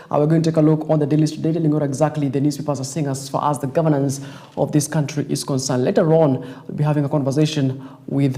We're going to take a look on the daily detailing what exactly the newspapers are saying as far as the governance of this country is concerned. Later on, we'll be having a conversation with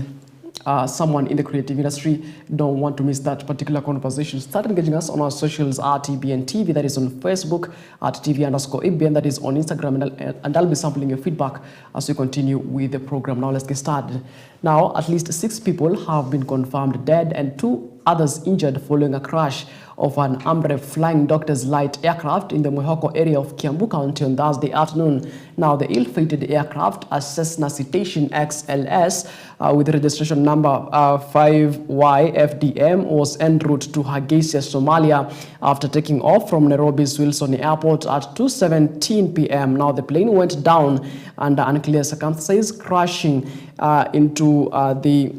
someone in the creative industry. Don't want to miss that particular conversation. Start engaging us on our socials at EBN TV, that is on Facebook, at TV_EBN, that is on Instagram, and I'll be sampling your feedback as we continue with the program. Now let's get started. Now, at least 6 people have been confirmed dead and 2 others injured following a crash of an Ambre Flying Doctor's Light aircraft in the Mohoko area of Kiambu County on Thursday afternoon. Now, the ill-fated aircraft, a Cessna Citation XLS with registration number 5YFDM, was en route to Hargeisa, Somalia, after taking off from Nairobi's Wilson Airport at 2:17 p.m. Now, the plane went down under unclear circumstances, crashing into the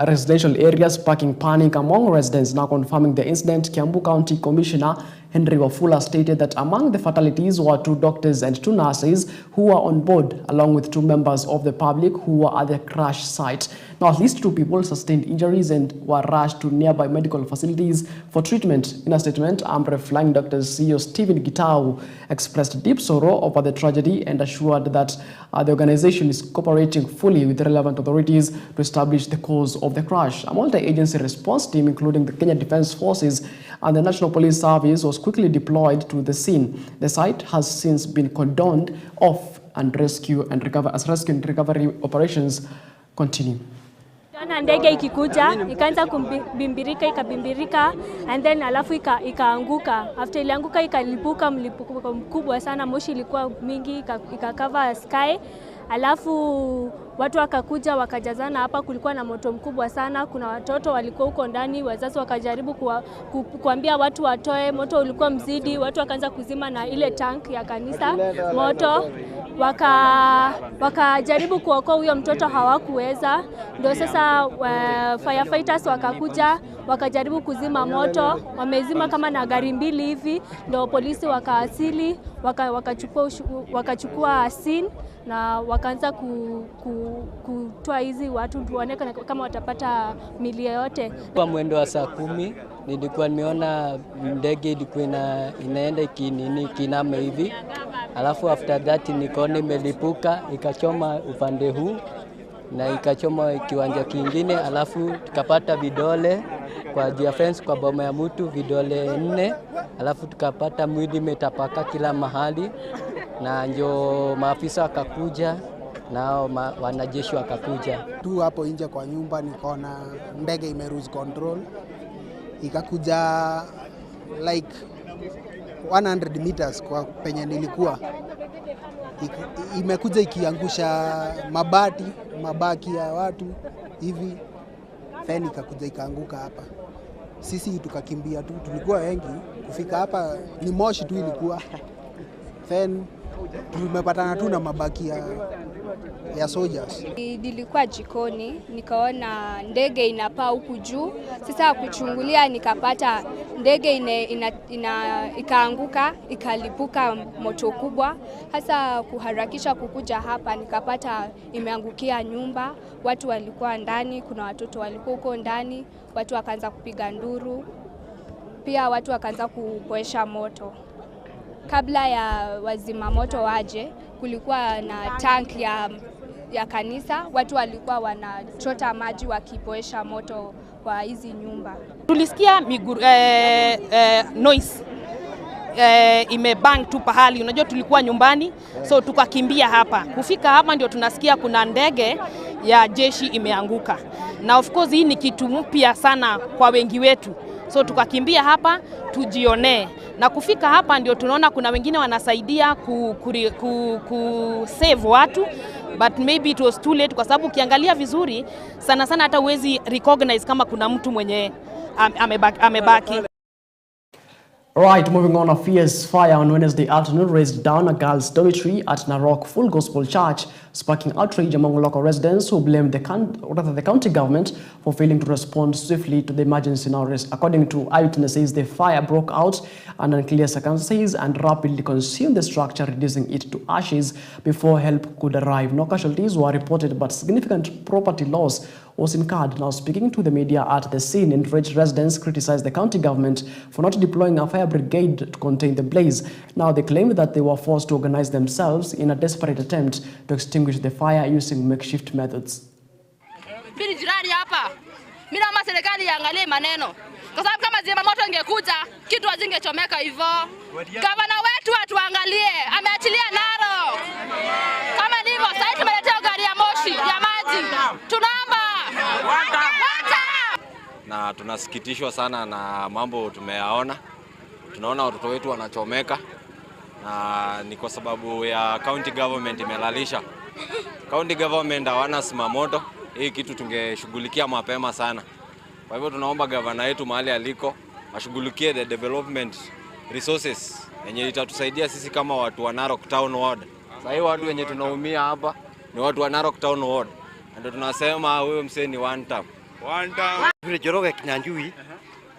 residential areas, sparking panic among residents. Now confirming the incident, Kiambu County Commissioner Henry Wafula stated that among the fatalities were 2 doctors and 2 nurses who were on board, along with 2 members of the public who were at the crash site. Now, at least 2 people sustained injuries and were rushed to nearby medical facilities for treatment. In a statement, Ambre Flying Doctors CEO Stephen Gitau expressed deep sorrow over the tragedy and assured that the organization is cooperating fully with the relevant authorities to establish the cause of the crash. A multi-agency response team, including the Kenya Defence Forces and the National Police Service, was quickly deployed to the scene. The site has since been cordoned off and rescue and recovery operations continue. Ndege ikikuja ikaanza ikabimbirika and then alafu ikaanguka. After ilianguka ikalipuka mlipuko mkubwa sana, moshi ilikuwa mingi, ikakava sky. Alafu watu wakakuja wakajazana hapa, kulikuwa na moto mkubwa sana. Kuna watoto walikuwa huko ndani, wazazi wakajaribu kuambia watu watoe, moto ulikuwa mzidi, watu wakaanza kuzima na ile tank ya kanisa moto. Wakajaribu kuokoa huyo mtoto, hawakuweza. Ndio sasa firefighters wakakuja, wakajaribu kuzima moto, wamezima kama na gari 2 hivi. Ndio polisi wakaasili, wakachukua scene na wakaanza kutoa hizi watu, tuone kama watapata mili yote. Kwa mwendo wa saa 10 nilikuwa nimeona ndege ilikuwa inaenda kiname hivi. Alafu after that nikaona imelipuka, ikachoma upande huu na ikachoma kiwanja kingine. Alafu tukapata vidole kwa defense kwa boma ya mtu, vidole 4. Alafu tukapata mwili metapaka kila mahali, na ndio maafisa wakakuja nao wanajeshi wakakuja. Tu hapo nje kwa nyumba nikaona ndege imeruse control, ikakuja like 100 meters kwa penye nilikuwa, imekuja ikiangusha mabaki ya watu hivi, then ikakuja ikaanguka hapa. Sisi tukakimbia tu, tulikuwa wengi. Kufika hapa ni moshi tu ilikuwa, then tumepatana tu na mabaki ya soldiers. Nilikuwa jikoni, nikaona ndege inapaa huku juu. Sasa kuchungulia nikapata ndege ikaanguka, ikalipuka moto kubwa. Hasa kuharakisha kukuja hapa, nikapata imeangukia nyumba. Watu walikuwa ndani, kuna watoto walikuwa huko ndani. Watu wakaanza kupiga nduru. Pia watu wakaanza kupoesha moto. Kabla ya wazima moto waje, kulikuwa na tank ya kanisa. Watu walikuwa wanachota maji wakipoesha moto kwa hizi nyumba. Tulisikia noise imebang tu pahali. Unajua tulikuwa nyumbani, so tukakimbia hapa. Kufika hapa ndio tunasikia kuna ndege ya jeshi imeanguka. Na of course hii ni kitu mpya sana kwa wengi wetu. So tukakimbia hapa tujione. Na kufika hapa ndio tunaona kuna wengine wanasaidia save watu, but maybe it was too late, kwa sababu ukiangalia vizuri sana hata huwezi recognize kama kuna mtu mwenye amebaki. Right, moving on, a fierce fire on Wednesday afternoon raised down a girls' dormitory at Narok Full Gospel Church, sparking outrage among local residents who blamed the county government for failing to respond swiftly to the emergency now. According to eyewitnesses, the fire broke out under unclear circumstances and rapidly consumed the structure, reducing it to ashes before help could arrive. No casualties were reported, but significant property loss was incurred. Now speaking to the media at the scene, enraged residents criticized the county government for not deploying a fire brigade to contain the blaze. Now they claim that they were forced to organize themselves in a desperate attempt to extinguish the fire using makeshift methods. Mimi naomba serikali iangalie maneno. Kwa sababu kama zima moto ingekuja, kitu hazingechomeka hivyo. Gavana wetu atuangalie, ameachilia Narok. Kama ndivyo, sasa tumeletea gari ya moshi, ya maji. Tunaomba na tunasikitishwa sana na mambo tumeyaona. Tunaona watoto wetu wanachomeka na ni kwa sababu ya county government imelalisha. County government hawana simamoto. Hii kitu tungeshughulikia mapema sana. Kwa hivyo tunaomba gavana yetu mahali aliko ashughulikie the development resources yenye itatusaidia sisi kama watu wa Narok Town Ward. Sasa hivi watu wenye tunaumia hapa ni watu wa Narok Town Ward. Ndio tunasema wewe msee ni one time. Vile Joroge Kinyanjui,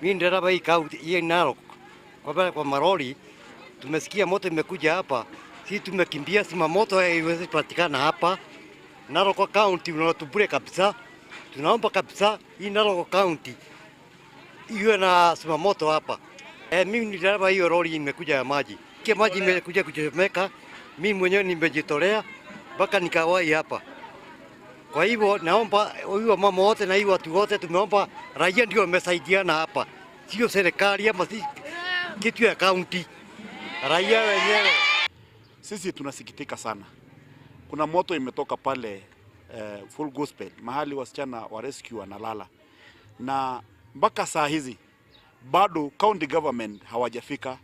mimi ndio hii kaunti hii Narok. Kwa maroli tumesikia moto imekuja hapa. Sisi tumekimbia, sima moto haiwezi kupatikana hapa. Narok County unatubure kabisa. Tunaomba kabisa hii Narok County iwe na simamoto hapa. Mimi ndio hiyo lori imekuja ya maji. Kia maji imekuja kuchomeka. Mimi mwenyewe nimejitolea mpaka nikawai hapa. Kwa hivyo naomba huyo mama wote na hiyo watu wote tumeomba raia ndio wamesaidiana hapa. Sio serikali ama si kitu ya county. Raia wenyewe. Sisi tunasikitika sana. Kuna moto imetoka pale Full Gospel, mahali wasichana wa rescue wanalala. Na mpaka saa hizi bado county government hawajafika.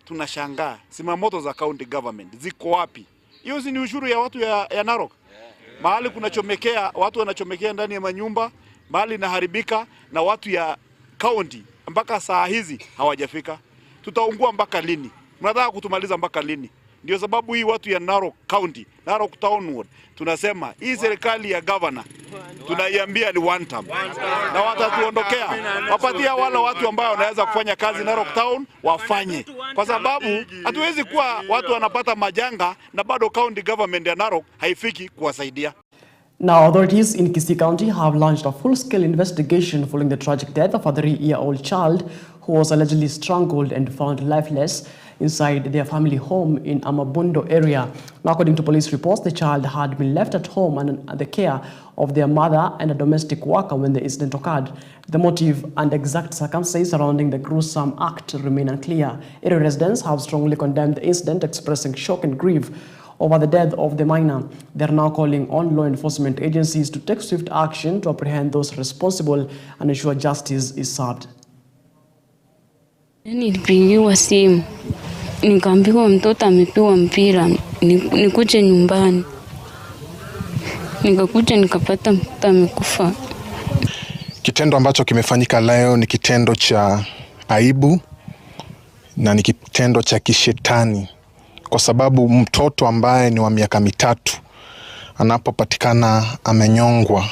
Tunashangaa simamoto za county government ziko wapi? Hiyo ni ushuru ya watu ya Narok. Mahali kunachomekea, watu wanachomekea ndani ya manyumba, mahali inaharibika na watu ya county mpaka saa hizi hawajafika. Tutaungua mpaka lini? Mnataka kutumaliza mpaka lini? Ndio sababu hii watu ya Narok County, Narok Town Ward, tunasema hii serikali ya governor tunaiambia ni one time. Na watatuondokea. Wapatia wale watu ambao wanaweza kufanya kazi Narok Town wafanye. Kwa sababu hatuwezi kuwa watu wanapata majanga na bado county government ya Narok haifiki kuwasaidia. Now, authorities in Kisii County have launched a full-scale investigation following the tragic death of a 3-year-old child who was allegedly strangled and found lifeless inside their family home in Amabundo area. Now, according to police reports, the child had been left at home under the care of their mother and a domestic worker when the incident occurred. The motive and exact circumstances surrounding the gruesome act remain unclear. Area residents have strongly condemned the incident, expressing shock and grief over the death of the minor. They are now calling on law enforcement agencies to take swift action to apprehend those responsible and ensure justice is served. Nilipigiwa simu nikaambiwa mtoto amepigwa mpira, nikuje nyumbani. Nikakuja nikapata mtoto amekufa. Kitendo ambacho kimefanyika leo ni kitendo cha aibu na ni kitendo cha kishetani, kwa sababu mtoto ambaye ni wa miaka 3 anapopatikana amenyongwa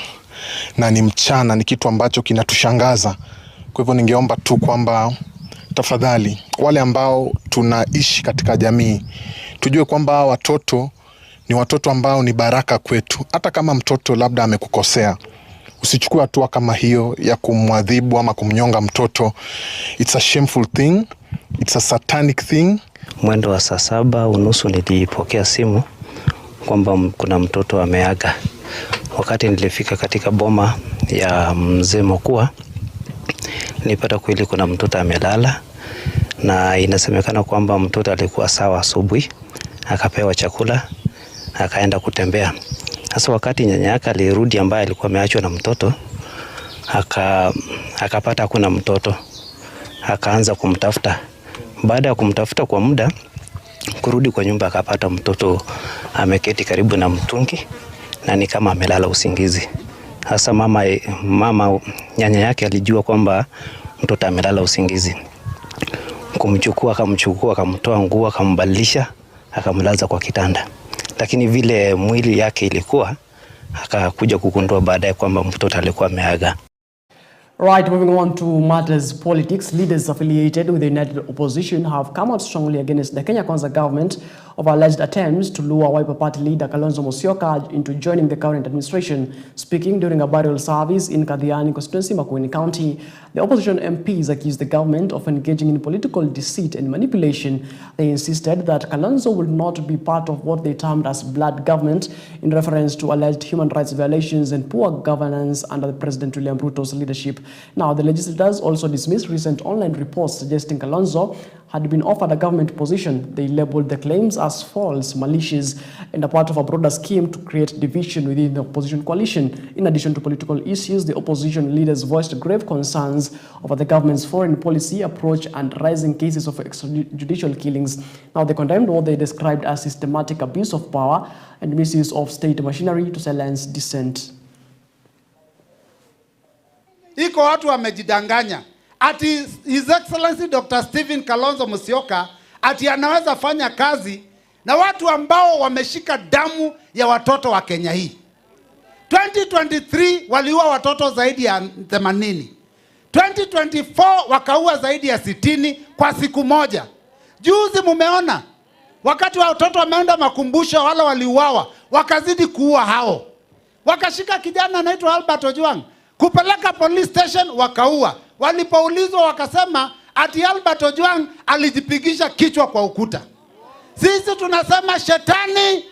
na ni mchana, ni kitu ambacho kinatushangaza. Kwa hivyo ningeomba tu kwamba tafadhali wale ambao tunaishi katika jamii tujue kwamba watoto ni watoto ambao ni baraka kwetu. Hata kama mtoto labda amekukosea, usichukue hatua kama hiyo ya kumwadhibu ama kumnyonga mtoto. It's a shameful thing. It's a satanic thing. Mwendo wa saa 7:30 nilipokea simu kwamba kuna mtoto ameaga. Wakati nilifika katika boma ya mzee Mokua, nilipata kweli kuna mtoto amelala, na inasemekana kwamba mtoto alikuwa sawa asubuhi, akapewa chakula, akaenda kutembea. Sasa wakati nyanya yake alirudi, ambaye alikuwa ameachwa na mtoto, akapata kuna mtoto, akaanza kumtafuta. Baada ya kumtafuta kwa muda, kurudi kwa nyumba akapata mtoto ameketi karibu na mtungi na ni kama amelala usingizi. Sasa mama nyanya yake alijua kwamba mtoto amelala usingizi. Akamchukua, akamtoa nguo, akambadilisha, akamlaza kwa kitanda. Lakini vile mwili yake ilikuwa, akakuja kugundua baadaye kwamba mtoto alikuwa ameaga. Right, moving on to matters politics, leaders affiliated with the United Opposition have come out strongly against the Kenya Kwanza government of alleged attempts to lure Wiper Party leader Kalonzo Musyoka into joining the current administration. Speaking during a burial service in Kadhiani constituency, Makueni County, the opposition MPs accused the government of engaging in political deceit and manipulation. They insisted that Kalonzo would not be part of what they termed as blood government in reference to alleged human rights violations and poor governance under the President William Ruto's leadership. Now, the legislators also dismissed recent online reports suggesting Kalonzo had been offered a government position. They labeled the claims as false, malicious, and a part of a broader scheme to create division within the opposition coalition. In addition to political issues, the opposition leaders voiced grave concerns over the government's foreign policy approach and rising cases of extrajudicial killings. Now, they condemned what they described as systematic abuse of power and misuse of state machinery to silence dissent. Iko watu wamejidanganya ati His Excellency Dr. Stephen Kalonzo Musyoka ati anaweza fanya kazi na watu ambao wameshika damu ya watoto wa Kenya hii. 2023 waliua watoto zaidi ya 80. 2024 wakaua zaidi ya 60 kwa siku moja. Juzi mumeona wakati watoto wameenda makumbusho wale waliuawa, wakazidi kuua hao. Wakashika kijana anaitwa Albert Ojwang kupeleka police station wakaua. Walipoulizwa wakasema ati Albert Ojwang alijipigisha kichwa kwa ukuta. Sisi tunasema shetani.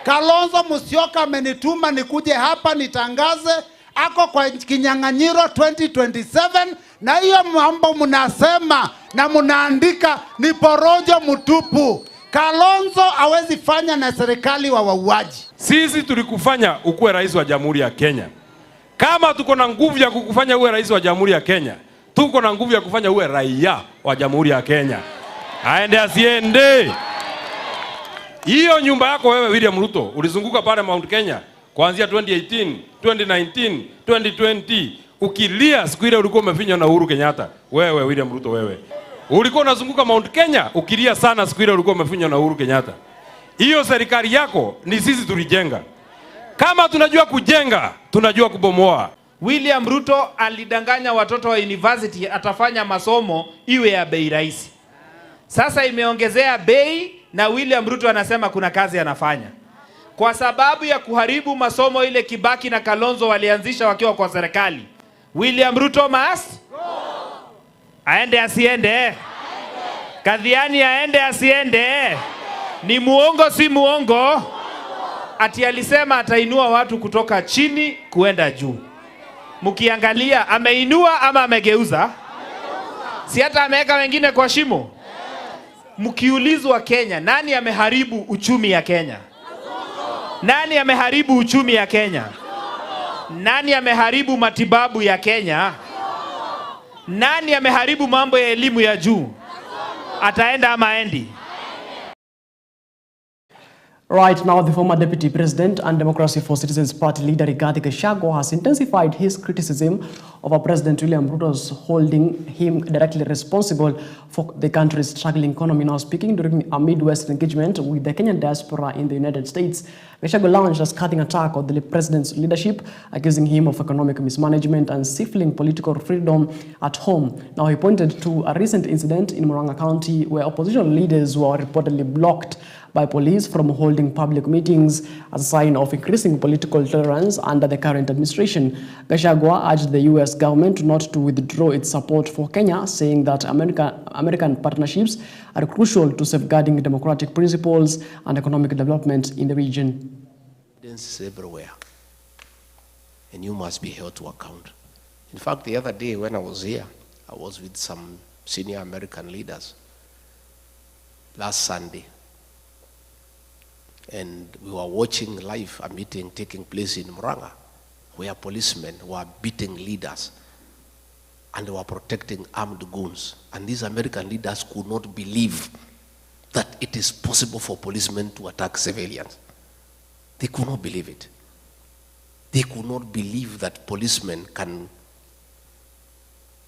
Kalonzo Musyoka amenituma nikuje hapa nitangaze ako kwa kinyang'anyiro 2027, na hiyo mambo mnasema na mnaandika ni porojo mtupu. Kalonzo hawezi fanya na serikali wa wauaji. Sisi tulikufanya ukuwe rais wa Jamhuri ya Kenya. Kama tuko na nguvu ya kukufanya uwe rais wa Jamhuri ya Kenya, tuko na nguvu ya kufanya uwe raia wa Jamhuri ya Kenya. Aende asiende. Hiyo nyumba yako wewe William Ruto, ulizunguka pale Mount Kenya kuanzia 2018, 2019, 2020, ukilia siku ile ulikuwa umefinywa na Uhuru Kenyatta. Wewe William Ruto wewe. Ulikuwa unazunguka Mount Kenya ukilia sana siku ile ulikuwa umefinywa na Uhuru Kenyatta. Hiyo serikali yako ni sisi tulijenga. Kama tunajua kujenga, tunajua kubomoa. William Ruto alidanganya watoto wa university atafanya masomo iwe ya bei rahisi. Sasa imeongezea bei na William Ruto anasema kuna kazi anafanya. Kwa sababu ya kuharibu masomo ile Kibaki na Kalonzo walianzisha wakiwa kwa serikali. William Ruto must go. Aende asiende? Kadhiani aende asiende? Ni muongo si muongo? Ati alisema atainua watu kutoka chini kuenda juu. Mkiangalia ameinua ama amegeuza? Si hata ameweka wengine kwa shimo. Mkiulizwa Kenya, nani ameharibu uchumi ya Kenya? Nani ameharibu uchumi ya Kenya? Nani ameharibu matibabu ya Kenya? Nani ameharibu mambo ya elimu ya juu? Ataenda ama aendi? Right now, the former Deputy President and Democracy for Citizens Party leader Rigathi Gachagua has intensified his criticism of President William Ruto's holding him directly responsible for the country's struggling economy. Now speaking during a Midwest engagement with the Kenyan diaspora in the United States, Gachagua launched a scathing attack on the president's leadership, accusing him of economic mismanagement and stifling political freedom at home. Now he pointed to a recent incident in Murang'a County where opposition leaders were reportedly blocked by police from holding public meetings as a sign of increasing political tolerance under the current administration. Gachagua urged the U.S. government not to withdraw its support for Kenya, saying that American partnerships are crucial to safeguarding democratic principles and economic development in the region. Evidence is everywhere, and you must be held to account. In fact, the other day when I was here, I was with some senior American leaders last Sunday. And we were watching live a meeting taking place in Murang'a, where policemen were beating leaders and they were protecting armed goons. And these American leaders could not believe that it is possible for policemen to attack civilians. They could not believe it. They could not believe that policemen can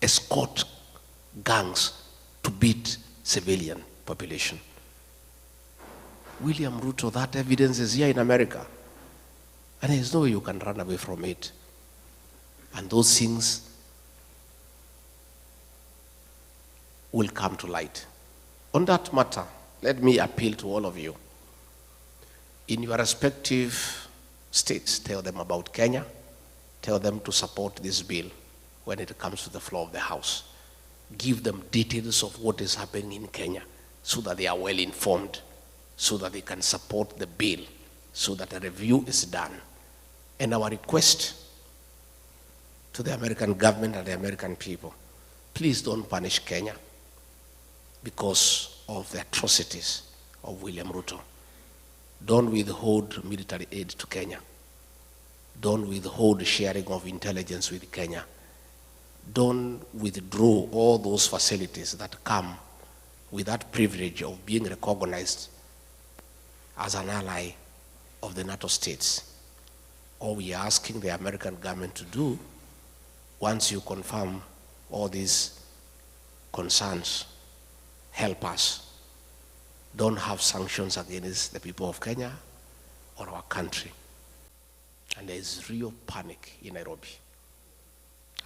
escort gangs to beat civilian population. William Ruto, that evidence is here in America. And there's no way you can run away from it. And those things will come to light. On that matter, let me appeal to all of you. In your respective states, tell them about Kenya. Tell them to support this bill when it comes to the floor of the House. Give them details of what is happening in Kenya so that they are well informed, so that they can support the bill, so that a review is done. And our request to the American government and the American people, please don't punish Kenya because of the atrocities of William Ruto. Don't withhold military aid to Kenya. Don't withhold sharing of intelligence with Kenya. Don't withdraw all those facilities that come with that privilege of being recognized as an ally of the NATO states. All we are asking the American government to do, once you confirm all these concerns, help us. Don't have sanctions against the people of Kenya or our country. And there is real panic in Nairobi.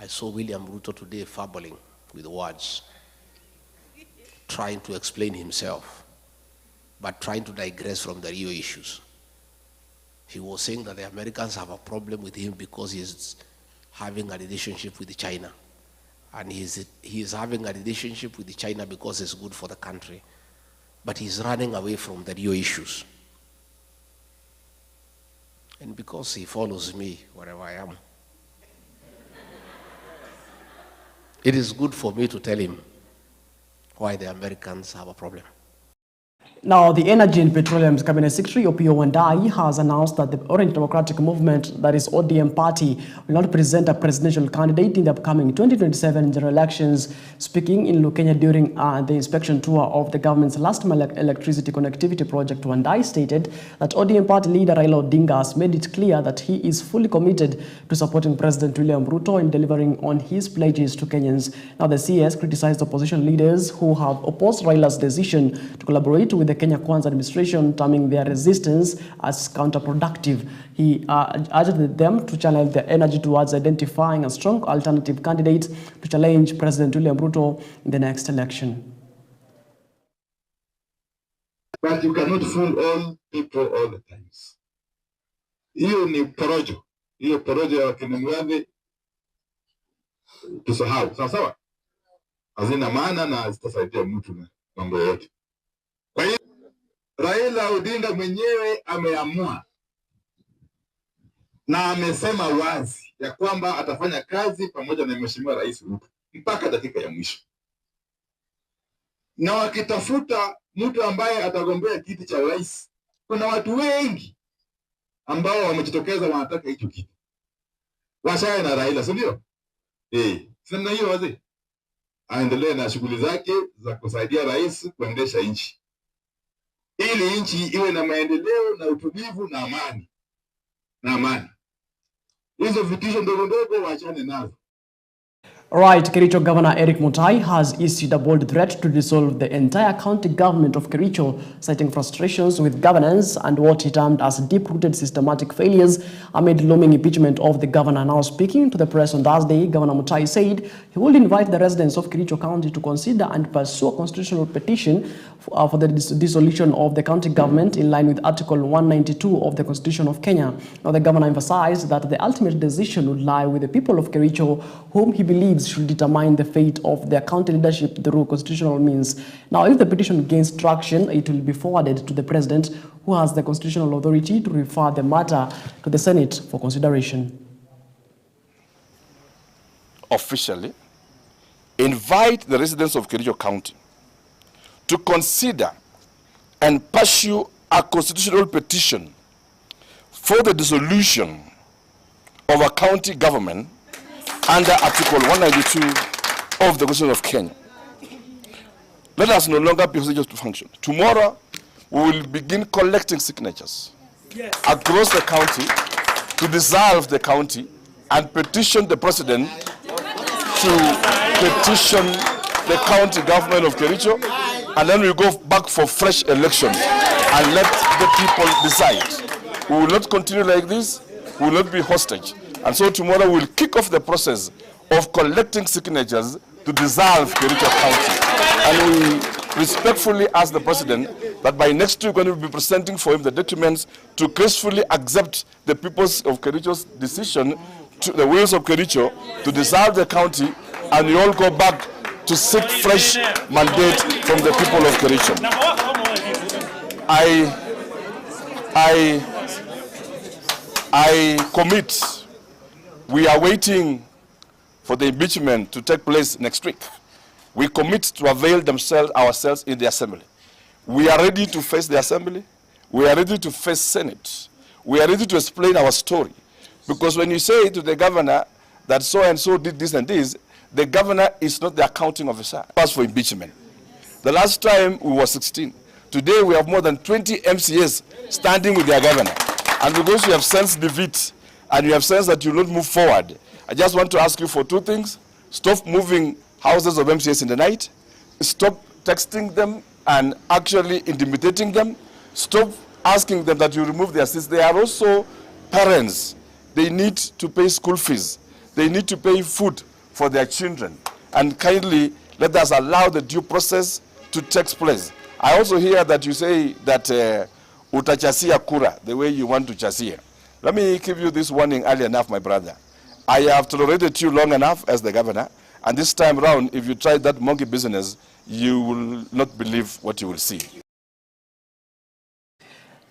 I saw William Ruto today fumbling with words, trying to explain himself, but trying to digress from the real issues. He was saying that the Americans have a problem with him because he is having a relationship with China. And he is having a relationship with China because it's good for the country. But he's running away from the real issues. And because he follows me wherever I am, it is good for me to tell him why the Americans have a problem. Now, the Energy and Petroleum Cabinet Secretary Opiyo Wandayi has announced that the Orange Democratic Movement, that is ODM party, will not present a presidential candidate in the upcoming 2027 general elections. Speaking in Kenya during the inspection tour of the government's last-mile electricity connectivity project, Wandayi stated that ODM party leader Raila Odinga has made it clear that he is fully committed to supporting President William Ruto in delivering on his pledges to Kenyans. Now, the CS criticized opposition leaders who have opposed Raila's decision to collaborate with the Kenya Kwanza administration, terming their resistance as counterproductive. He urged them to channel their energy towards identifying a strong alternative candidate to challenge President William Ruto in the next election. But you cannot fool all people all the times. Hiyo ni porojo. Hiyo porojo ya kinimwani tusahau. Sawa? Hazina maana na zitasaidia mtu na mambo yote. Kwa hiyo Raila Odinga mwenyewe ameamua na amesema wazi ya kwamba atafanya kazi pamoja na Mheshimiwa Rais Ruto mpaka dakika ya mwisho. Na wakitafuta mtu ambaye atagombea kiti cha rais, kuna watu wengi ambao wamejitokeza wanataka hicho kiti. Washaye na Raila, si ndio? Sasa hiyo wazee aendelee na shughuli zake za kusaidia rais kuendesha nchi, ili nchi iwe na maendeleo na utulivu na amani. Hizo vitisho ndogo ndogo waachane nazo. Right, Kericho Governor Eric Mutai has issued a bold threat to dissolve the entire county government of Kericho, citing frustrations with governance and what he termed as deep-rooted systematic failures amid looming impeachment of the governor. Now speaking to the press on Thursday, Governor Mutai said he would invite the residents of Kericho County to consider and pursue a constitutional petition for the dissolution of the county government in line with Article 192 of the Constitution of Kenya. Now the governor emphasized that the ultimate decision would lie with the people of Kericho, whom he believes should determine the fate of their county leadership through constitutional means. Now, if the petition gains traction, it will be forwarded to the president, who has the constitutional authority to refer the matter to the Senate for consideration. Officially, invite the residents of Kericho County to consider and pursue a constitutional petition for the dissolution of a county government under Article 192 of the Constitution of Kenya. Let us no longer be hostages to function. Tomorrow, we will begin collecting signatures across the county to dissolve the county and petition the president to petition the county government of Kericho, and then we go back for fresh elections and let the people decide. We will not continue like this. We will not be hostage. And so tomorrow we'll kick off the process of collecting signatures to dissolve Kericho County. And we respectfully ask the President that by next week when we will be presenting for him the documents to gracefully accept the people's of Kericho's decision, to the wills of Kericho, to dissolve the county, and we all go back to seek fresh mandate from the people of Kericho. I commit. We are waiting for the impeachment to take place next week. We commit to avail ourselves in the Assembly. We are ready to face the Assembly. We are ready to face Senate. We are ready to explain our story. Because when you say to the governor that so-and-so did this and this, the governor is not the accounting officer. As for impeachment, the last time we were 16. Today we have more than 20 MCAs standing with their governor. And because you have sensed defeat and you have sensed that you will not move forward, I just want to ask you for two things. Stop moving houses of MCAs in the night. Stop texting them and actually intimidating them. Stop asking them that you remove their seats. They are also parents. They need to pay school fees. They need to pay food for their children. And kindly let us allow the due process to take place. I also hear that you say that utachasia kura, the way you want to chasia. Let me give you this warning early enough, my brother. I have tolerated you long enough as the governor, and this time round, if you try that monkey business, you will not believe what you will see.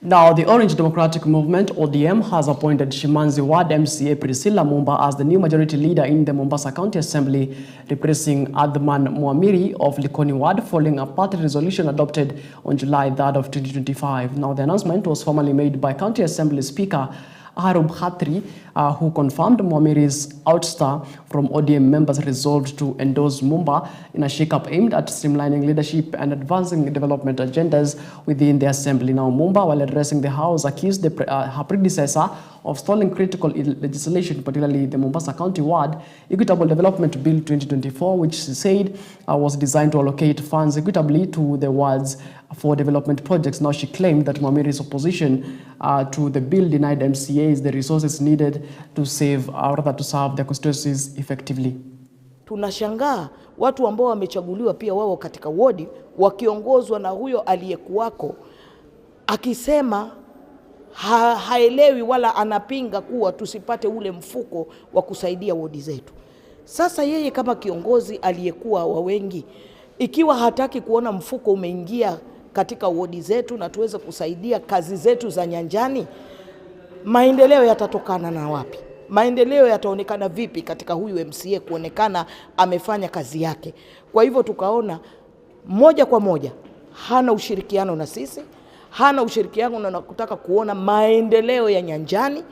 Now, the Orange Democratic Movement, ODM, has appointed Shimanzi Ward MCA Priscilla Mumba as the new majority leader in the Mombasa County Assembly, replacing Adhman Muamiri of Likoni Ward, following a party resolution adopted on July 3rd of 2025. Now, the announcement was formally made by County Assembly Speaker Harub Khatri, who confirmed Muamiri's ouster from ODM members resolved to endorse Mumba in a shake-up aimed at streamlining leadership and advancing development agendas within the assembly. Now, Mumba, while addressing the House, accused her predecessor of stalling critical legislation, particularly the Mombasa County Ward Equitable Development Bill 2024, which she said was designed to allocate funds equitably to the wards for development projects. Now, she claimed that Muamiri's opposition to the bill denied MCAs the resources needed to save, or rather to serve their constituencies effectively. Tunashangaa watu ambao wamechaguliwa pia wao katika wodi wakiongozwa na huyo aliyekuwako akisema haelewi wala anapinga kuwa tusipate ule mfuko wa kusaidia wodi zetu. Sasa yeye kama kiongozi aliyekuwa wa wengi, ikiwa hataki kuona mfuko umeingia katika wodi zetu na tuweze kusaidia kazi zetu za nyanjani, maendeleo yatatokana na wapi? Maendeleo yataonekana vipi katika huyu MCA kuonekana amefanya kazi yake? Kwa hivyo tukaona moja kwa moja hana ushirikiano na sisi, hana ushirikiano na kutaka kuona maendeleo ya nyanjani,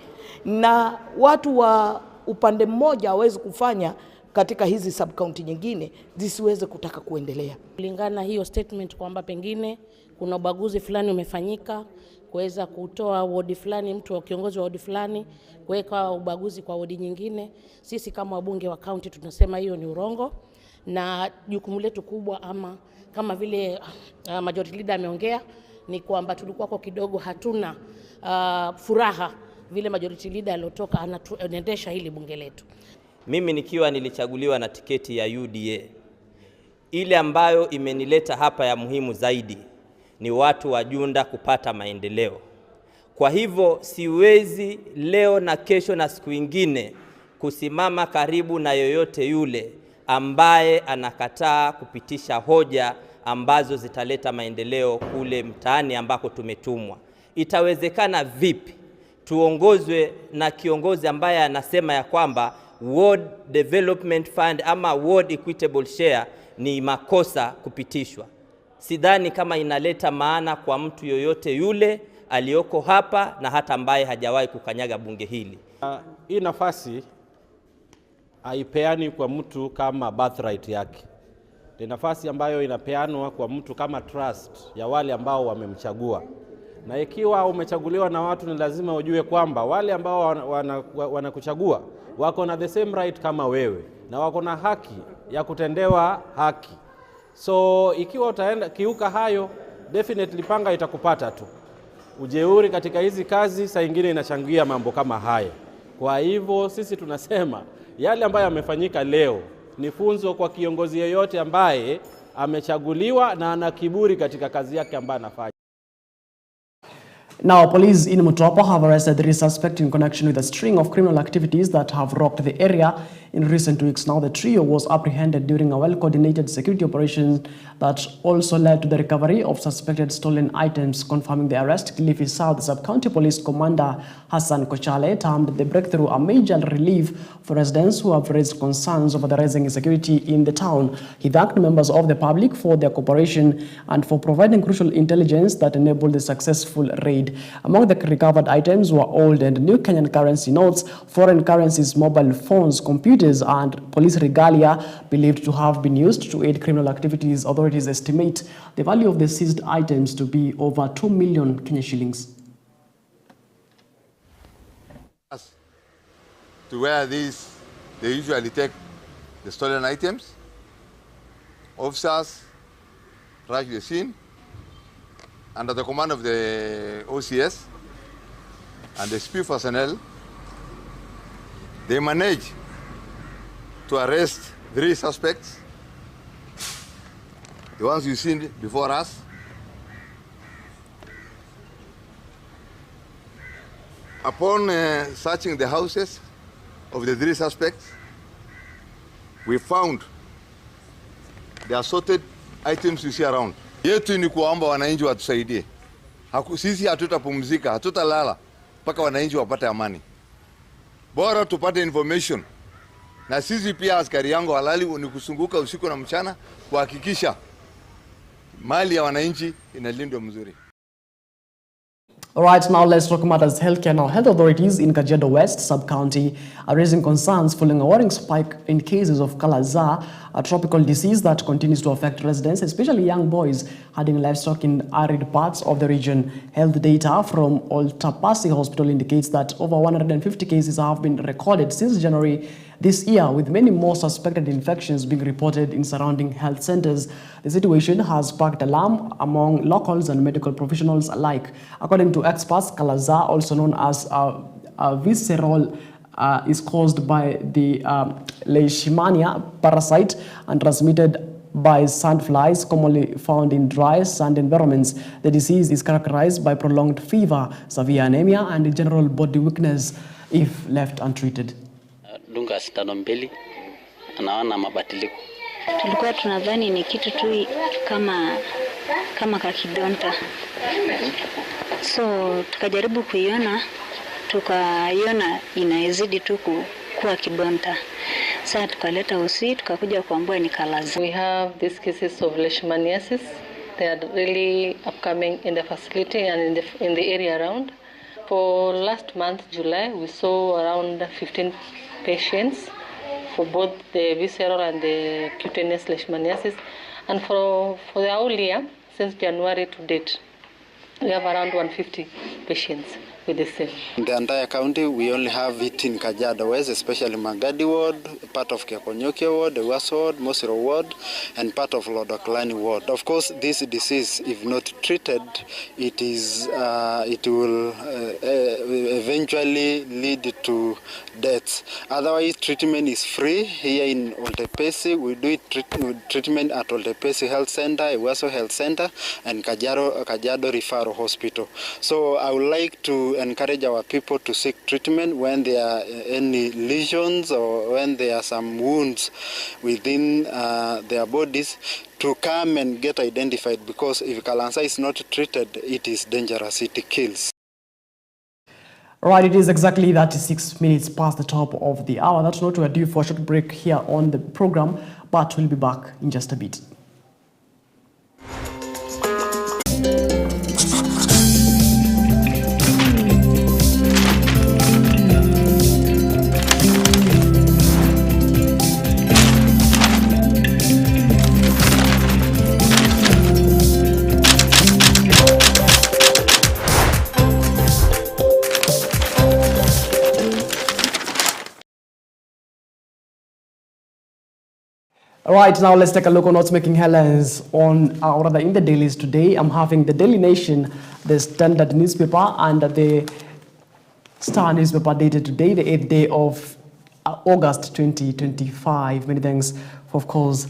na watu wa upande mmoja hawezi kufanya katika hizi sub-county nyingine zisiweze kutaka kuendelea. Kulingana hiyo statement kwamba pengine kuna ubaguzi fulani umefanyika, kuweza kutoa wodi fulani, mtu wa kiongozi wa wodi fulani, kuweka ubaguzi kwa wodi nyingine. Sisi kama wabunge wa county tunasema hiyo ni urongo, na jukumu letu kubwa ama kama vile majority leader ameongea ni kwamba tulikuwa kwa kidogo hatuna furaha vile majority leader aliotoka anaendesha hili bunge letu. Mimi nikiwa nilichaguliwa na tiketi ya UDA, ile ambayo imenileta hapa ya muhimu zaidi ni watu wa Junda kupata maendeleo. Kwa hivyo siwezi leo na kesho na siku ingine kusimama karibu na yoyote yule ambaye anakataa kupitisha hoja ambazo zitaleta maendeleo kule mtaani ambako tumetumwa. Itawezekana vipi tuongozwe na kiongozi ambaye anasema ya kwamba Ward Development Fund ama Ward Equitable Share ni makosa kupitishwa? Sidhani kama inaleta maana kwa mtu yoyote yule aliyoko hapa na hata ambaye hajawahi kukanyaga bunge hili. Hii nafasi haipeani kwa mtu kama birthright yake. Ni nafasi ambayo inapeanwa kwa mtu kama trust ya wale ambao wamemchagua. Na ikiwa umechaguliwa na watu, ni lazima ujue kwamba wale ambao wanakuchagua wako na the same right kama wewe na wako na haki ya kutendewa haki. So ikiwa utaenda kiuka hayo, definitely panga itakupata tu. Ujeuri katika hizi kazi saa nyingine inachangia mambo kama haya. Kwa hivyo sisi tunasema yale ambayo yamefanyika leo ni funzo kwa kiongozi yeyote ambaye amechaguliwa na ana kiburi katika kazi yake ambayo anafanya. Now, police in Mutopo have arrested 3 suspects in connection with a string of criminal activities that have rocked the area in recent weeks. Now, the trio was apprehended during a well-coordinated security operation that also led to the recovery of suspected stolen items. Confirming the arrest, Kilifi South Sub-County Police Commander Hassan Kochale termed the breakthrough a major relief for residents who have raised concerns over the rising insecurity in the town. He thanked members of the public for their cooperation and for providing crucial intelligence that enabled the successful raid. Among the recovered items were old and new Kenyan currency notes, foreign currencies, mobile phones, computers, and police regalia believed to have been used to aid criminal activities. Authorities estimate the value of the seized items to be over 2 million Kenya shillings. To where they usually take the stolen items, officers rush the scene under the command of the OCS and the SP personnel. They managed to arrest 3 suspects, the ones you've seen before us. Upon searching the houses of the 3 suspects, we found the assorted items you see around. Yetu ni kuomba wananchi watusaidie. Sisi hatutapumzika, hatutalala mpaka wananchi wapate amani. Bora tupate information. Na sisi pia askari yangu halali ni kusunguka usiku na mchana kuhakikisha mali ya wananchi inalindwa mzuri. All right, now let's talk matters healthcare. Now, health authorities in Kajiado West sub-county are raising concerns following a worrying spike in cases of Kala-Azar, a tropical disease that continues to affect residents, especially young boys herding livestock in arid parts of the region. Health data from Oltapasi Hospital indicates that over 150 cases have been recorded since January this year, with many more suspected infections being reported in surrounding health centers. The situation has sparked alarm among locals and medical professionals alike. According to experts, Kala-Azar, also known as visceral, is caused by the Leishmania parasite and transmitted by sandflies commonly found in dry sand environments. The disease is characterized by prolonged fever, severe anemia, and general body weakness if left untreated. Dunga sindano mbili, anaona mabadiliko. Tulikuwa tunadhani ni kitu tu kama kakidonta. So tukajaribu kuiona, tukaiona inazidi tu kuwa kidonta. Sasa tukaleta usi, tukakuja kuambiwa ni Kala-Azar. We have these cases of leishmaniasis. They are really upcoming in the facility and in the area around. For last month, July, we saw around 15 patients for both the visceral and the cutaneous leishmaniasis. And for the whole year, since January to date, we have around 150 patients with the same. In the entire county, we only have it in Kajiado West, especially Magadi Ward, part of Kekonyoke Ward, the West Ward, Mosiro Ward, and part of Lodoklani Ward. Of course, this disease, if not treated, it will eventually lead to death. Otherwise, treatment is free. Here in Oltepesi, we do treatment at Oltepesi Health Center, Ewaso Health Center, and Kajiado Referral Hospital. So I would like to encourage our people to seek treatment when there are any lesions or when there are some wounds within their bodies, to come and get identified, because if Kala-Azar is not treated, it is dangerous, it kills. Right, it is exactly 36 minutes past the top of the hour. That's not, we are due for a short break here on the program, but we'll be back in just a bit. All right, now let's take a look on what's making headlines on, or rather in the dailies today. I'm having the Daily Nation, the Standard newspaper, and the Star newspaper dated today, the 8th day of August 2025. Many thanks, of course,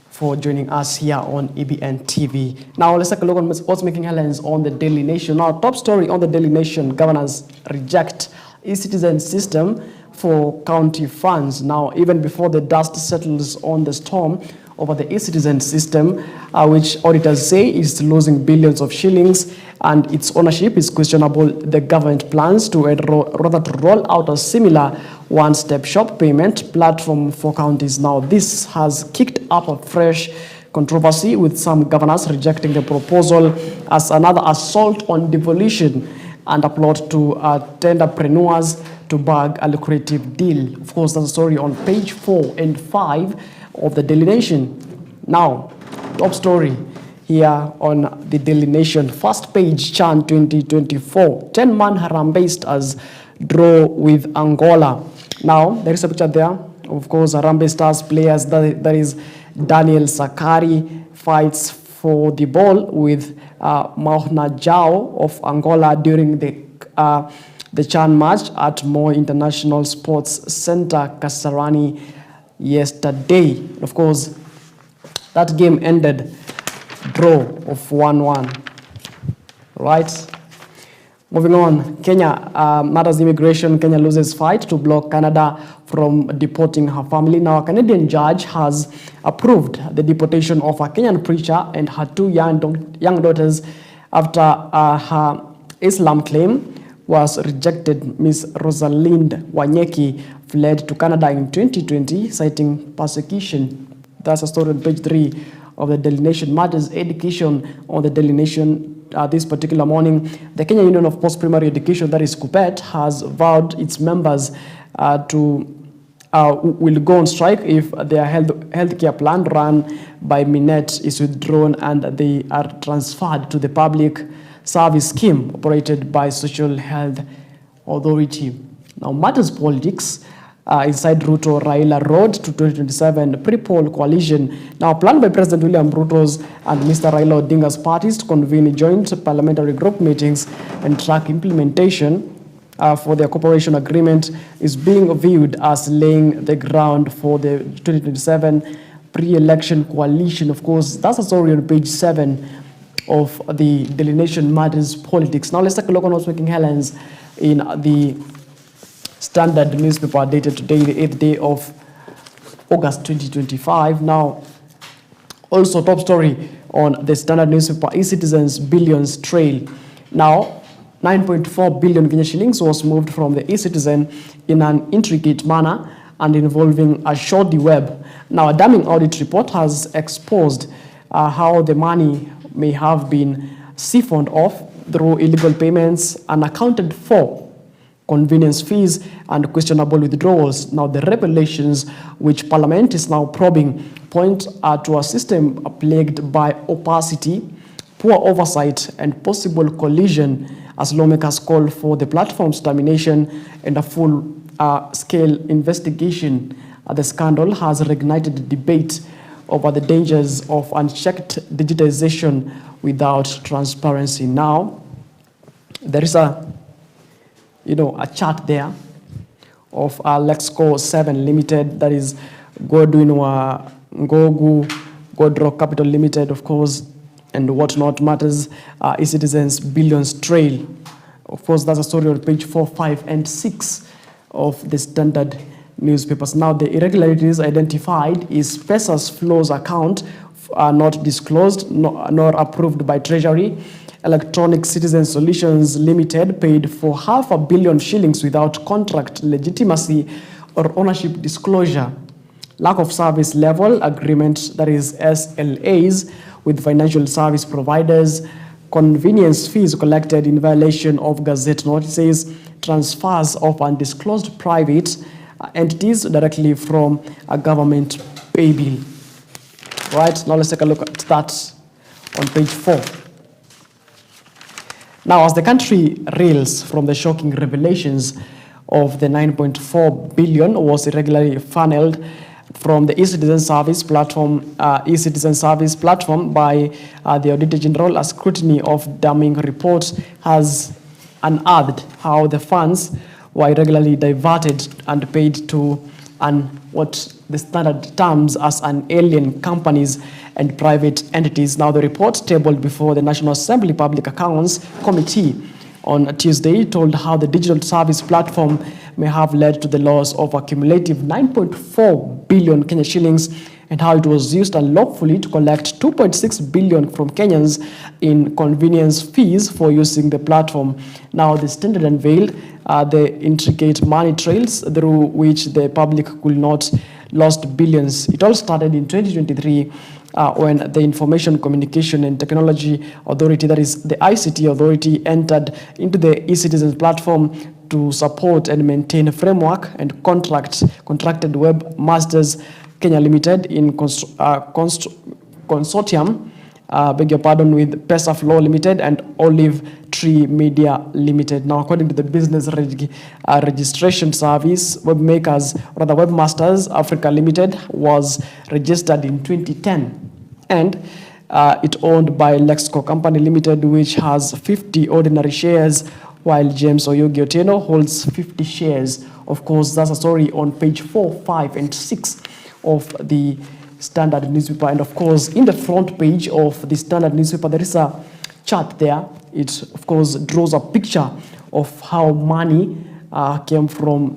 for joining us here on EBN TV. Now let's take a look on what's making headlines on the Daily Nation. Now, top story on the Daily Nation: governors reject e-citizen system for county funds. Now, even before the dust settles on the storm over the e-citizen system, which auditors say is losing billions of shillings and its ownership is questionable, the government plans to roll out a similar one-step shop payment platform for counties. Now, this has kicked up a fresh controversy, with some governors rejecting the proposal as another assault on devolution and a plot to tenderpreneurs to bag a lucrative deal. Of course, that's a story on page 4 and 5 of the Daily Nation. Now, top story here on the Daily Nation. First page, CHAN 2024. 10-man Harambee Stars draw with Angola. Now, there is a picture there. Of course, Harambee Stars players, that is Daniel Sakari, fights for the ball with Mauna Jao of Angola during the CHAN match at Moi International Sports Center, Kasarani, yesterday. Of course, that game ended draw of 1-1. Right? Moving on, Kenya matters immigration. Kenya loses fight to block Canada from deporting her family. Now, a Canadian judge has approved the deportation of a Kenyan preacher and her 2 young daughters after her Islam claim was rejected. Ms. Rosalind Wanyeki fled to Canada in 2020, citing persecution. That's a story on page 3 of the Daily Nation. Matters education on the Daily Nation. This particular morning, the Kenya Union of Post-Primary Education, that is KUPPET, has vowed its members will go on strike if their healthcare plan run by Minet is withdrawn and they are transferred to the public service scheme operated by Social Health Authority. Now, matters politics. Inside Ruto Raila road to 2027 pre-poll coalition. Now, planned by President William Ruto's and Mr. Raila Odinga's parties to convene joint parliamentary group meetings and track implementation for their cooperation agreement is being viewed as laying the ground for the 2027 pre-election coalition. Of course, that's a story on page 7 of the Daily Nation Matters Politics. Now, let's take a look on what's making headlines in the Standard newspaper dated today, the 8th day of August 2025. Now, also top story on the Standard newspaper, e-citizens billions trail. Now, 9.4 billion Kenya shillings was moved from the e-citizen in an intricate manner and involving a shoddy web. Now, a damning audit report has exposed how the money may have been siphoned off through illegal payments and accounted for convenience fees and questionable withdrawals. Now, the revelations, which Parliament is now probing, point to a system plagued by opacity, poor oversight, and possible collusion, as lawmakers call for the platform's termination and a full-scale investigation. The scandal has reignited debate over the dangers of unchecked digitization without transparency. Now, there is a chart there of Lexco 7 Limited, that is Godwin Ngogu, Godrock Capital Limited, of course, and whatnot. Matters e-citizens billions trail. Of course, that's a story on page 4, 5, and 6 of the Standard newspapers. Now, the irregularities identified is Pesa's flows account not disclosed nor approved by Treasury. Electronic Citizen Solutions Limited paid for 500 million shillings without contract legitimacy or ownership disclosure. Lack of service level agreement, that is SLAs, with financial service providers. Convenience fees collected in violation of Gazette notices. Transfers of undisclosed private entities directly from a government pay bill. Right, now let's take a look at that on page 4. Now, as the country reels from the shocking revelations of the 9.4 billion was irregularly funneled from the e-citizen service platform, by the Auditor General, a scrutiny of damning reports has unearthed how the funds were irregularly diverted and paid to what the standard terms as an alien companies and private entities. Now, the report tabled before the National Assembly Public Accounts Committee on Tuesday told how the digital service platform may have led to the loss of a cumulative 9.4 billion Kenya shillings, and how it was used unlawfully to collect 2.6 billion from Kenyans in convenience fees for using the platform. Now, the Standard unveiled the intricate money trails through which the public could not lost billions. It all started in 2023 when the Information Communication and Technology Authority, that is the ICT Authority, entered into the e-citizen platform to support and maintain a framework and contracted webmasters Kenya Limited in consortium, beg your pardon, with Pesaflow Limited and Olive Tree Media Limited. Now, according to the Business Registration Service, Webmasters Africa Limited was registered in 2010, and it owned by Lexco Company Limited, which has 50 ordinary shares, while James Oyugi Otieno holds 50 shares. Of course, that's a story on page 4, 5, and 6 of the Standard newspaper. And of course, in the front page of the Standard newspaper, there is a chart there. It, of course, draws a picture of how money came from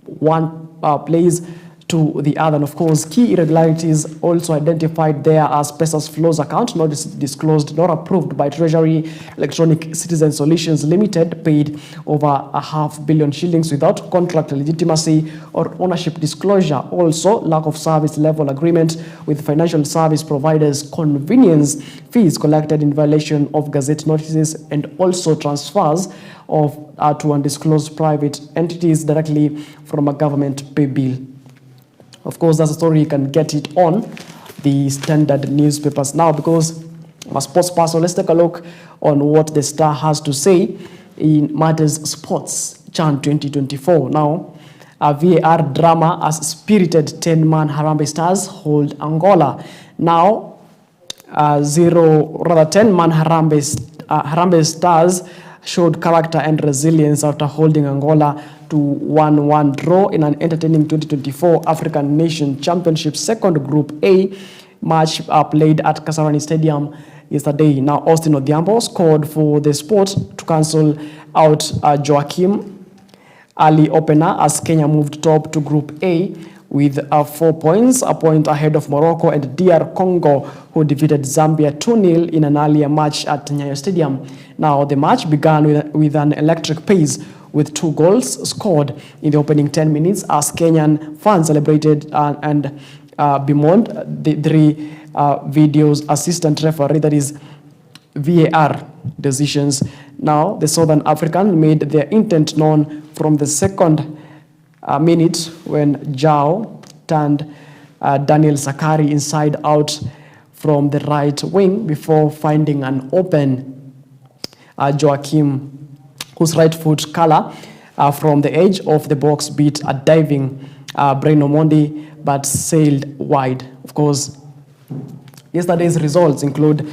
one place to the other. And of course, key irregularities also identified there as Pesa's flows account, not disclosed, not approved by Treasury. Electronic Citizen Solutions Limited paid over 500 million shillings without contract legitimacy or ownership disclosure. Also, lack of service level agreement with financial service providers, convenience fees collected in violation of Gazette notices, and also transfers of to undisclosed private entities directly from a government pay bill. Of course, that's a story. You can get it on the Standard newspapers. Now, because I'm a sports person, let's take a look on what the Star has to say in matters sports, CHAN 2024. Now, a VAR drama as spirited 10-man Harambee Stars hold Angola. Now, 10-man Harambee Stars showed character and resilience after holding Angola to 1-1 draw in an entertaining 2024 African Nation Championship second Group A match played at Kasarani Stadium yesterday. Now, Austin Odhiambo scored for the Sport to cancel out Joachim early opener as Kenya moved top to Group A with 4 points, a point ahead of Morocco and DR Congo, who defeated Zambia 2-0 in an earlier match at Nyayo Stadium. Now, the match began with an electric pace, with 2 goals scored in the opening 10 minutes as Kenyan fans celebrated and bemoaned the 3 videos assistant referee, that is VAR decisions. Now, the Southern African made their intent known from the second minute when Jao turned Daniel Sakari inside out from the right wing before finding an open Joachim, whose right foot color from the edge of the box beat a diving Brain Omondi but sailed wide. Of course, yesterday's results include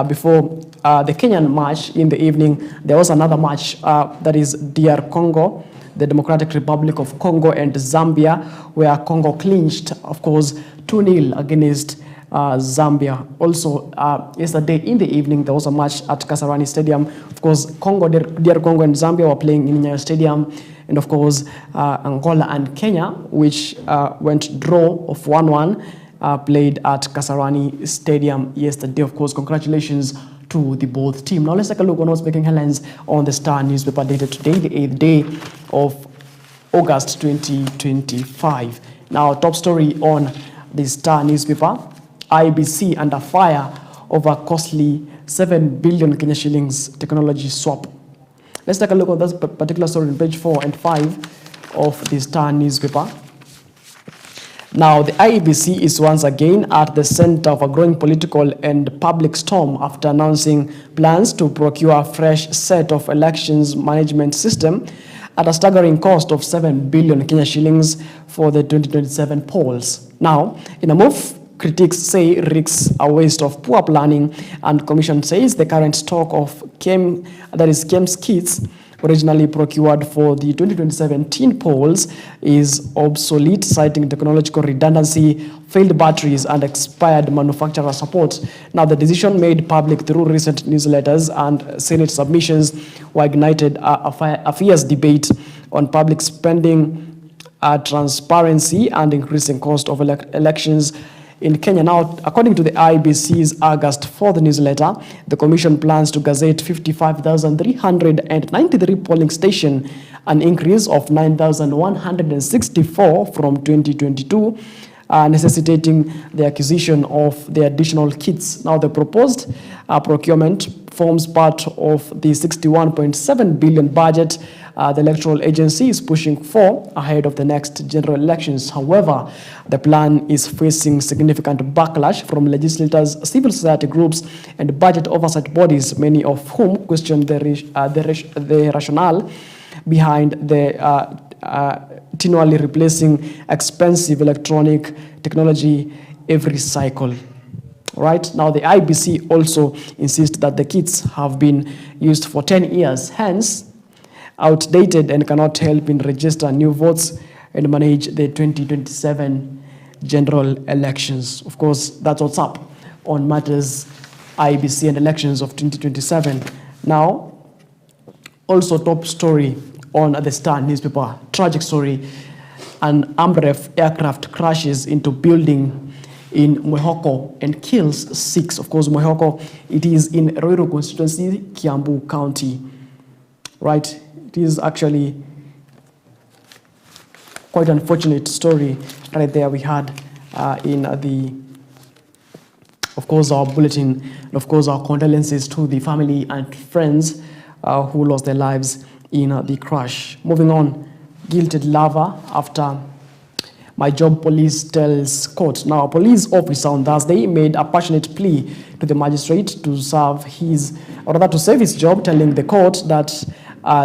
before the Kenyan match in the evening, there was another match that is DR Congo, the Democratic Republic of Congo, and Zambia, where Congo clinched, of course, 2-0 against Zambia. Also, yesterday in the evening, there was a match at Kasarani Stadium. Of course, DR Congo and Zambia were playing in Nyayo Stadium. And of course, Angola and Kenya, which went draw of 1-1, played at Kasarani Stadium yesterday. Of course, congratulations to the both team. Now let's take a look on what's making headlines on the Star newspaper dated today, the 8th day of August 2025. Now, top story on the Star newspaper: IBC under fire over costly 7 billion Kenya shillings technology swap. Let's take a look at this particular story on page 4 and 5 of the Star newspaper. Now, the IEBC is once again at the center of a growing political and public storm after announcing plans to procure a fresh set of elections management system at a staggering cost of 7 billion Kenya shillings for the 2027 polls. Now, in a move critics say risks a waste of poor planning, and Commission says the current stock of KEMS kits originally procured for the 2027 teen polls is obsolete, citing technological redundancy, failed batteries, and expired manufacturer support. Now, the decision made public through recent newsletters and Senate submissions were ignited a fierce debate on public spending, transparency, and increasing cost of elections in Kenya. Now, according to the IBC's August 4th newsletter, the Commission plans to gazette 55,393 polling stations, an increase of 9,164 from 2022, necessitating the acquisition of the additional kits. Now, the proposed procurement forms part of the 61.7 billion budget the electoral agency is pushing for ahead of the next general elections. However, the plan is facing significant backlash from legislators, civil society groups, and budget oversight bodies, many of whom question the rationale behind the continually replacing expensive electronic technology every cycle. Right now, the IBC also insists that the kits have been used for 10 years, hence outdated, and cannot help in register new votes and manage the 2027 general elections. Of course, that's what's up on matters IBC and elections of 2027. Now, also top story on the Star newspaper, tragic story. An Amref aircraft crashes into building in Mwehoko and kills 6. Of course, Mwehoko, it is in Ruiru constituency, Kiambu County. Right? It is actually quite an unfortunate story right there we had in the, of course, our bulletin, and of course, our condolences to the family and friends who lost their lives in the crash. Moving on, guilted lover after my job, police tells court. Now, a police officer on Thursday made a passionate plea to the magistrate to serve his, or rather to save his job, telling the court that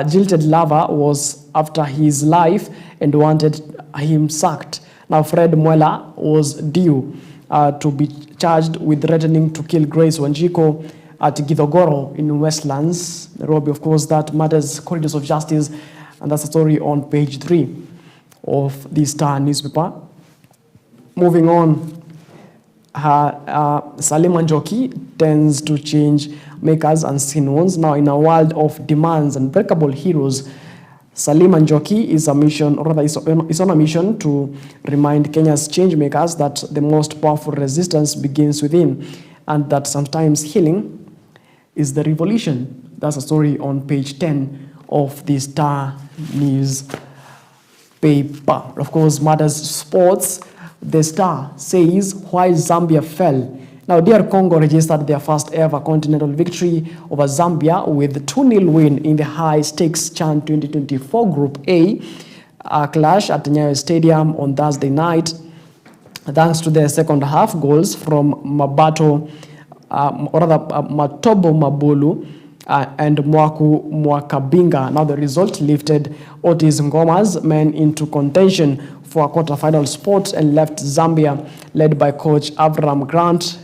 jilted lover was after his life and wanted him sacked. Now, Fred Mwela was due to be charged with threatening to kill Grace Wanjiko at Githogoro in Westlands, Nairobi. Of course, that matters corridors of justice, and that's a story on page 3 of the Star newspaper. Moving on, Salim Njoki tends to change makers and seen ones. Now, in a world of demands and breakable heroes, Salim Njoki is a mission, or rather is on a mission to remind Kenya's change makers that the most powerful resistance begins within, and that sometimes healing is the revolution. That's a story on page 10 of the Star News paper. Of course, matters sports. The Star says why Zambia fell. Now, DR Congo registered their first ever continental victory over Zambia with a 2-0 win in the high-stakes CHAN 2024 Group A clash at Nyayo Stadium on Thursday night, thanks to their second half goals from Matobo Mabulu and Mwaku Mwakabinga. Now, the result lifted Otis Ngoma's men into contention for a quarter-final spot and left Zambia, led by coach Avram Grant,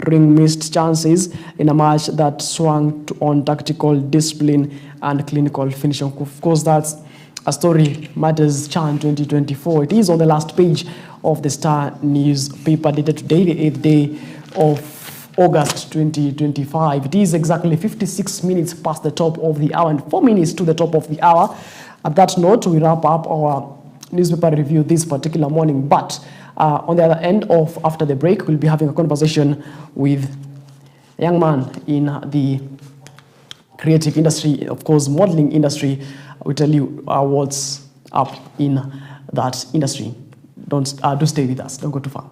ring missed chances in a match that swung on tactical discipline and clinical finishing. Of course, that's a story matters CHAN 2024. It is on the last page of the Star newspaper, dated today, the 8th day of August 2025. It is exactly 56 minutes past the top of the hour and 4 minutes to the top of the hour. At that note, we wrap up our newspaper review this particular morning. But on the other end of after the break, we'll be having a conversation with a young man in the creative industry, of course, modeling industry. We'll tell you what's up in that industry. Do stay with us. Don't go too far.